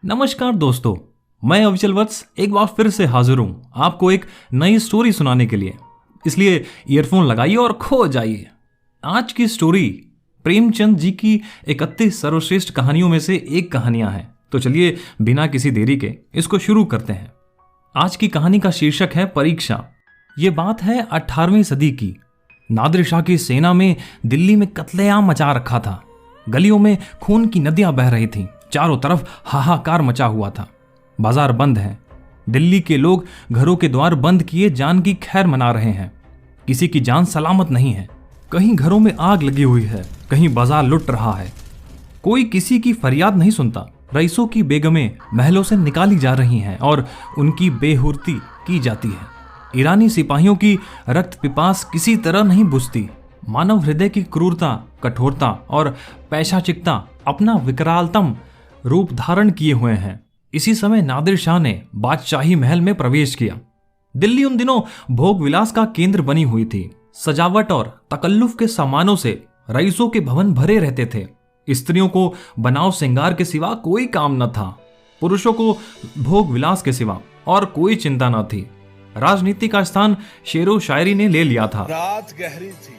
नमस्कार दोस्तों, मैं अविचल वत्स एक बार फिर से हाजिर हूँ आपको एक नई स्टोरी सुनाने के लिए। इसलिए ईयरफोन लगाइए और खो जाइए। आज की स्टोरी प्रेमचंद जी की 31 सर्वश्रेष्ठ कहानियों में से एक कहानियां हैं। तो चलिए बिना किसी देरी के इसको शुरू करते हैं। आज की कहानी का शीर्षक है परीक्षा। ये बात है 18वीं सदी की। नादिर शाह की सेना में दिल्ली में कत्लेआम मचा रखा था। गलियों में खून की नदियां बह रही थीं। चारों तरफ हाहाकार मचा हुआ था। बाजार बंद हैं। दिल्ली के लोग घरों के द्वार बंद किए जान की खैर मना रहे हैं। किसी की जान सलामत नहीं है। कहीं घरों में आग लगी हुई है, कहीं बाजार लुट रहा है। कोई किसी की फरियाद नहीं सुनता। रईसों की बेगमें महलों से निकाली जा रही हैं और उनकी बेहुरती की जाती है। ईरानी सिपाहियों की रक्त पिपास किसी तरह नहीं बुझती। मानव हृदय की क्रूरता, कठोरता और पैशाचिकता अपना विकरालतम रूप धारण किए हुए हैं। इसी समय नादिर शाह ने बादशाही महल में प्रवेश किया। दिल्ली उन दिनों भोग विलास का केंद्र बनी हुई थी। सजावट और तकल्लुफ के सामानों से रईसों के भवन भरे रहते थे। स्त्रियों को बनाव श्रृंगार के सिवा कोई काम न था। पुरुषों को भोग विलास के सिवा और कोई चिंता न थी। राजनीति का स्थान शेरो शायरी ने ले लिया था। रात गहरी थी।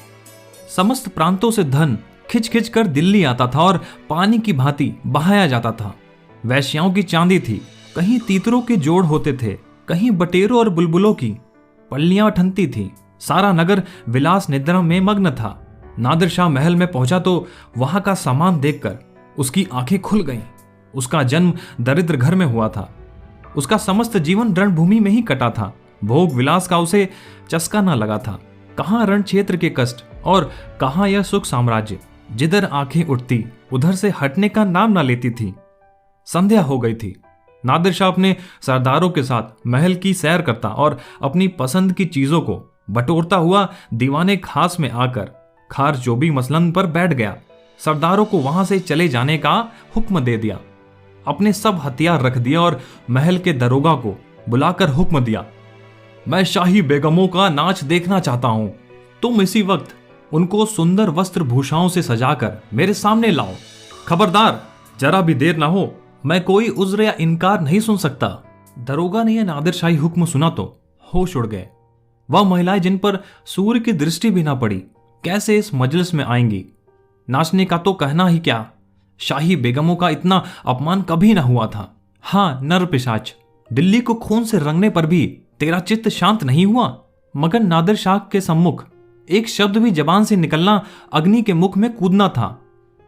समस्त प्रांतों से धन खिंच खिंच कर दिल्ली आता था और पानी की भांति बहाया जाता था। वैश्याओं की चांदी थी। कहीं तीतरों के जोड़ होते थे, कहीं बटेरों और बुलबुलों की पल्लियां ठनती थी। सारा नगर विलास निद्रा में मग्न था। नादिर शाह महल में पहुंचा तो वहां का सामान देखकर उसकी आंखें खुल गईं। उसका जन्म दरिद्र घर में हुआ था। उसका समस्त जीवन रणभूमि में ही कटा था। भोग विलास का उसे चस्का न लगा था। कहां रण क्षेत्र के कष्ट और कहां यह सुख साम्राज्य। जिधर आंखें उठती उधर से हटने का नाम ना लेती थी। संध्या हो गई थी। नादिर शाह अपने सरदारों के साथ महल की सैर करता और अपनी पसंद की चीजों को बटोरता हुआ दीवाने खास में आकर खार चोबी मसलन पर बैठ गया। सरदारों को वहां से चले जाने का हुक्म दे दिया। अपने सब हथियार रख दिए और महल के दरोगा को बुलाकर हुक्म दिया, मैं शाही बेगमों का नाच देखना चाहता हूं। तुम इसी वक्त उनको सुंदर वस्त्र भूषाओं से सजाकर मेरे सामने लाओ। खबरदार, जरा भी देर ना हो। मैं कोई उज्र या इनकार नहीं सुन सकता। दरोगा ने यह नादिर शाही हुक्म सुना तो होश उड़ गए। वह महिलाएं जिन पर सूर्य की दृष्टि भी ना पड़ी कैसे इस मजलिस में आएंगी। नाचने का तो कहना ही क्या, शाही बेगमों का इतना अपमान कभी ना हुआ था। हाँ नर पिशाच, दिल्ली को खून से रंगने पर भी तेरा चित्त शांत नहीं हुआ। मगर नादिर शाह के सम्मुख एक शब्द भी जबान से निकलना अग्नि के मुख में कूदना था।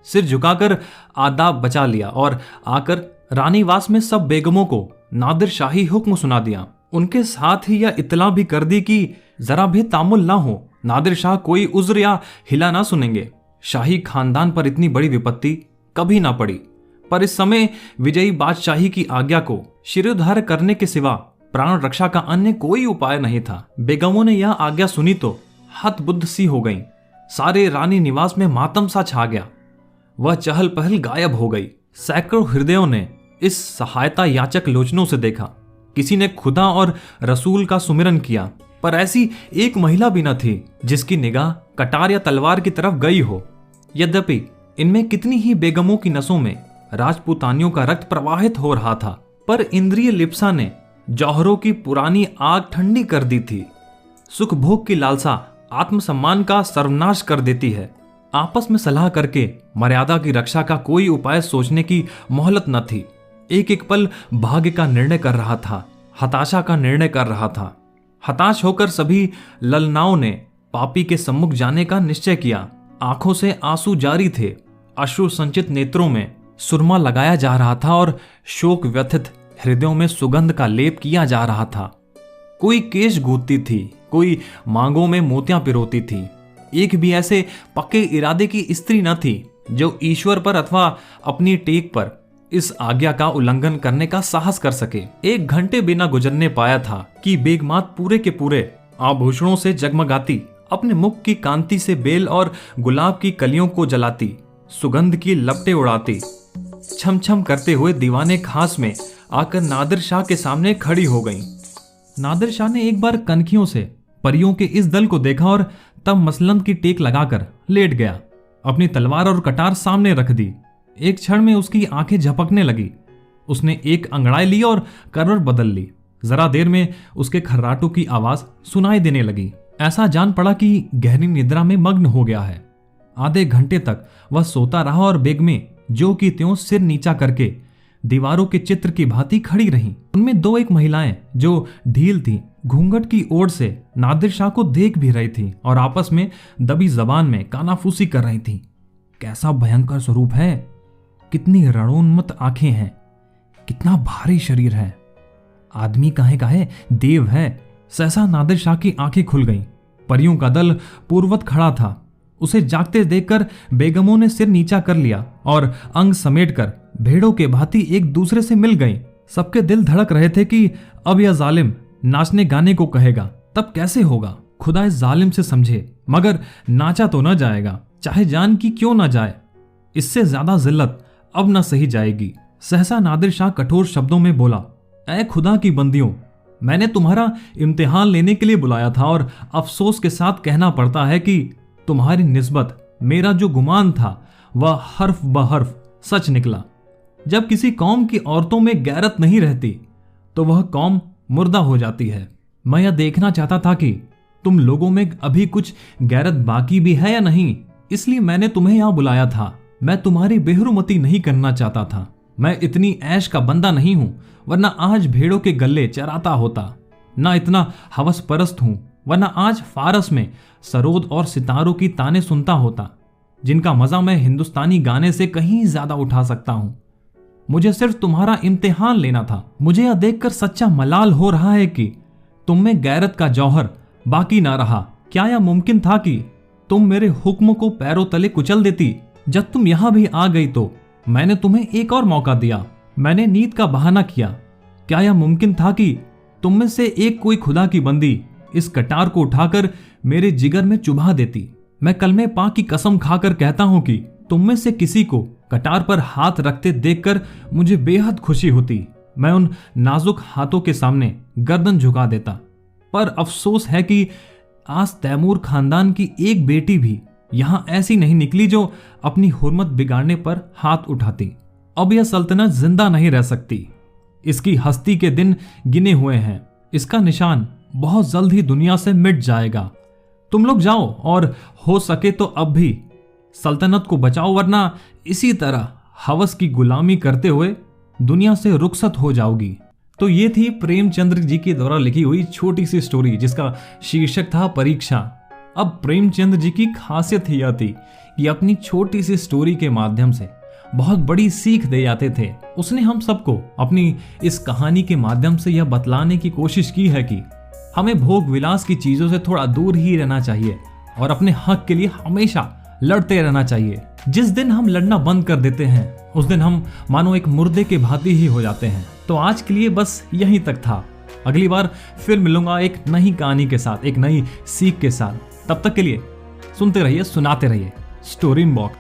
सिर झुकाकर आदाब बचा लिया और आकर रानीवास में सब बेगमों को नादिर शाही हुक्म सुना दिया। उनके साथ ही यह इतला भी कर दी कि जरा भी तामुल ना हो। नादिर शाह कोई उज्र या हिला ना सुनेंगे। शाही खानदान पर इतनी बड़ी विपत्ति कभी ना पड़ी। पर इस समय विजयी बादशाही की आज्ञा को शिरोधार्य करने के सिवा प्राण रक्षा का अन्य कोई उपाय नहीं था। बेगमों ने यह आज्ञा सुनी तो हतबुद्ध सी हो गईं। सारे रानी निवास में मातम सा छा गया। वह चहल पहल गायब हो गई। सैकड़ों हृदयों ने इस सहायता याचक लोचनों से देखा। किसी ने खुदा और रसूल का सुमिरन किया, पर ऐसी एक महिला भी न थी जिसकी निगाह कटार या तलवार की तरफ गई हो। यद्यपि इनमें कितनी ही बेगमों की नसों में राजपूतानियों का रक्त प्रवाहित हो रहा था, पर इंद्रिय लिप्सा ने जौहरों की पुरानी आग ठंडी कर दी थी। सुख भोग की लालसा आत्मसम्मान का सर्वनाश कर देती है। आपस में सलाह करके मर्यादा की रक्षा का कोई उपाय सोचने की मोहलत न थी। एक एक पल भाग्य का निर्णय कर रहा था, हताशा का निर्णय कर रहा था। हताश होकर सभी ललनाओं ने पापी के सम्मुख जाने का निश्चय किया। आंखों से आंसू जारी थे। अश्रु संचित नेत्रों में सुरमा लगाया जा रहा था और शोक व्यथित हृदयों में सुगंध का लेप किया जा रहा था। कोई केश गूंथती थी, कोई मांगों में मोतियां पिरोती थी। एक भी ऐसे पक्के इरादे की स्त्री न थी जो ईश्वर पर अथवा अपनी टेक पर इस आज्ञा का उल्लंघन करने का साहस कर सके। 1 घंटे बिना गुजरने पाया था कि बेगमात पूरे के पूरे आभूषणों से जगमगाती, अपने मुख की कांति से बेल और गुलाब की कलियों को जलाती, सुगंध की लपटें उड़ाती, छम छम करते हुए दीवाने खास में आकर नादिर शाह के सामने खड़ी हो गईं। नादिर शाह ने एक बार कनखियों से परियों के इस दल को देखा और तब मसलंद की टेक लगाकर लेट गया। अपनी तलवार और कटार सामने रख दी। एक क्षण में उसकी आंखें झपकने लगी। उसने एक अंगड़ाई ली और करवट बदल ली। जरा देर में उसके खर्राटों की आवाज सुनाई देने लगी। ऐसा जान पड़ा कि गहरी निद्रा में मग्न हो गया है। आधे घंटे तक वह सोता रहा और बेगमें जो की त्यों सिर नीचा करके दीवारों के चित्र की भांति खड़ी रहीं। उनमें दो एक महिलाएं जो ढील थीं, घूंघट की ओर से नादिर शाह को देख भी रही थीं और आपस में दबी जबान में कानाफूसी कर रही थीं। कैसा भयंकर स्वरूप है, कितनी रणोन्मत्त आंखें हैं, कितना भारी शरीर है। आदमी काहे काहे देव है। सहसा नादिर शाह की आंखें खुल गईं। परियों का दल पूर्ववत खड़ा था। उसे जागते देखकर बेगमों ने सिर नीचा कर लिया और अंग समेटकर भेड़ों के भांति एक दूसरे से मिल गईं। सबके दिल धड़क रहे थे कि अब यह जालिम नाचने गाने को कहेगा, तब कैसे होगा। खुदा इस जालिम से समझे, मगर नाचा तो न जाएगा, चाहे जान की क्यों ना जाए। इससे ज्यादा जिल्लत अब न सही जाएगी। सहसा नादिर शाह कठोर शब्दों में बोला, ऐ खुदा की बंदियों, मैंने तुम्हारा इम्तिहान लेने के लिए बुलाया था और अफसोस के साथ कहना पड़ता है कि तुम्हारी निस्बत मेरा जो गुमान था वह हर्फ ब हर्फ सच निकला। जब किसी कौम की औरतों में गैरत नहीं रहती तो वह कौम मुर्दा हो जाती है। मैं यह देखना चाहता था कि तुम लोगों में अभी कुछ गैरत बाकी भी है या नहीं, इसलिए मैंने तुम्हें यहां बुलाया था। मैं तुम्हारी बेहरूमती नहीं करना चाहता था। मैं इतनी ऐश का बंदा नहीं हूं, वरना आज भेड़ों के गल्ले चराता होता। ना इतना हवस परस्त हूं, वरना आज फारस में सरोद और सितारों की ताने सुनता होता, जिनका मजा मैं हिंदुस्तानी गाने से कहीं ज्यादा उठा सकता हूं। मुझे सिर्फ तुम्हारा इम्तिहान लेना था। मुझे यह देखकर सच्चा मलाल हो रहा है कि तुम में गैरत का जौहर बाकी ना रहा। क्या यह मुमकिन था कि तुम मेरे हुक्म को पैरों तले कुचल देती? जब तुम यहां भी आ गई तो मैंने तुम्हें एक और मौका दिया। मैंने नींद का बहाना किया। क्या यह मुमकिन था कि तुम में से एक कोई खुदा की बंदी इस कटार को उठाकर मेरे जिगर में चुभा देती? मैं कलमे पाक की कसम खाकर कहता हूं कि तुम में से किसी को कटार पर हाथ रखते देखकर मुझे बेहद खुशी होती। मैं उन नाजुक हाथों के सामने गर्दन झुका देता। पर अफसोस है कि आज तैमूर खानदान की एक बेटी भी यहां ऐसी नहीं निकली जो अपनी हुर्मत बिगाड़ने पर हाथ उठाती। अब यह सल्तनत जिंदा नहीं रह सकती। इसकी हस्ती के दिन गिने हुए हैं। इसका निशान बहुत जल्द ही दुनिया से मिट जाएगा। तुम लोग जाओ और हो सके तो अब भी सल्तनत को बचाओ, वरना इसी तरह हवस की गुलामी करते हुए दुनिया से रुखसत हो जाओगी। तो ये थी प्रेमचंद्र जी के द्वारा लिखी हुई छोटी सी स्टोरी जिसका शीर्षक था परीक्षा। अब प्रेमचंद्र जी की खासियत ही यह थी कि अपनी छोटी सी स्टोरी के माध्यम से बहुत बड़ी सीख दे जाते थे। उसने हम सबको अपनी इस कहानी के माध्यम से यह बतलाने की कोशिश की है कि हमें भोग विलास की चीजों से थोड़ा दूर ही रहना चाहिए और अपने हक के लिए हमेशा लड़ते रहना चाहिए। जिस दिन हम लड़ना बंद कर देते हैं उस दिन हम मानो एक मुर्दे के भांति ही हो जाते हैं। तो आज के लिए बस यहीं तक था। अगली बार फिर मिलूंगा एक नई कहानी के साथ, एक नई सीख के साथ। तब तक के लिए सुनते रहिए, सुनाते रहिए स्टोरी बॉक्स।